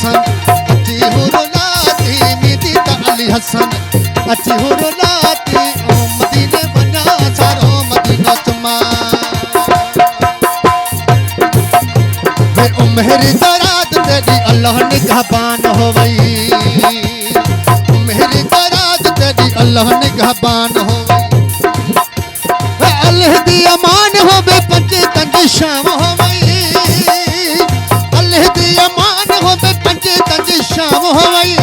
हसन अची हुरुलाती मीदी ता अली हसन अची हुरुलाती ओ मदीने बना सारो मदीना चमा वे ओ मेरी दराद तेरी अल्लाह निगहबान हो वई मेरी दराद तेरी अल्लाह निगहबान हो वई अल्लाह दी अमान हो बे पंजे तंज शाम हो वई अल्लाह दी अमान हो बे पंजे तंज शाम हो वई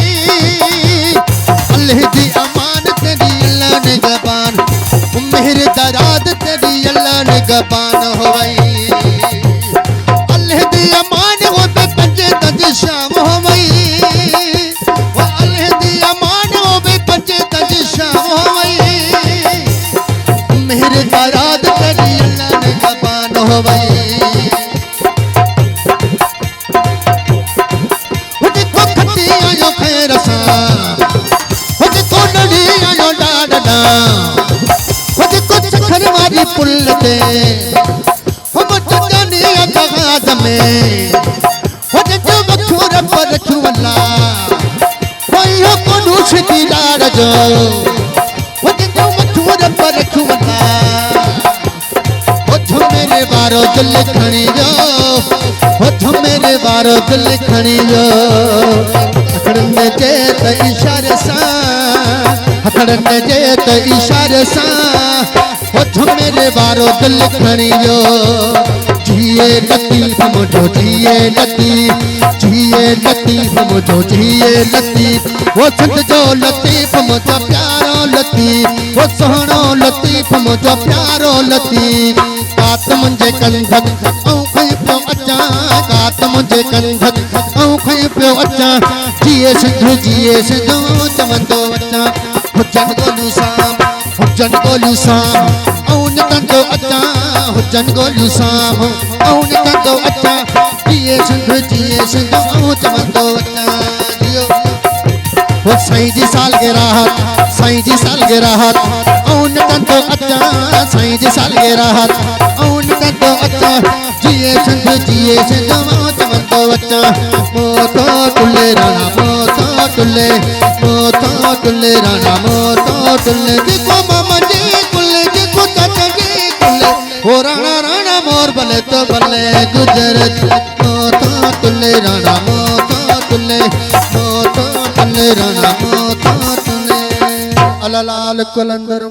अल्लाह दी अमान तेरी अल्लाह निगहबान मेरे दराद तेरी अल्लाह निगहबान हो वई अल्लाह दी अमान हो बे पंजे तंज शाम हो वई अल्लाह दी अमान हो बे पंजे तंज शाम हो वई मेरे दराद तेरी अल्लाह निगहबान हो वई देखो खट्टी आयो खैर सा देखो नड़ी आयो डाडा देखो सखर वाली पुल ते हम चंदनी जहाज में देखो बखूर पर छुवला कोई हो कोनुष की डाड़ जो देखो बखूर पर छुवला मेरे बारो दिल खणी जो मेरे बारो दिल खणी जो हथड़ने जे त इशारे सा हथड़ने जे त इशारे सा मेरे बारो दिल खणी जो जिए लतीफ मुझो जिए लतीफ मुझो जिए लतीफ वो संत जो लतीफ मुझो प्यारो लतीफ वो सोहणो लतीफ मुझो प्यारो लतीफ कात मुंहिंजे कंधक ऐं खई पियो अचां कात मुंहिंजे कंधक ऐं खई पियो अचां जिए सिंधु चवंदो अचां हुजन गोलू साम ऐं निकंदो अचां हुजन गोलू साम ऐं निकंदो अचां जिए सिंधु ऐं चवंदो अचां जियो वो साईं जी सालगिरह ऐं निकंदो अचां साईं जी सालगिरह ऐं निकंदो अचां जिए सिंधु चवंदो अचां मोतो टुले राणा मोतो टुले राणा मोतो टुले जेको मामा जी कुले जेको चाचा जी कुले हो राणा राणा मोर भले तो भले गुजरत मोतो टुले राणा मोतो टुले राणा मोतो टुले अलाल कुलंदर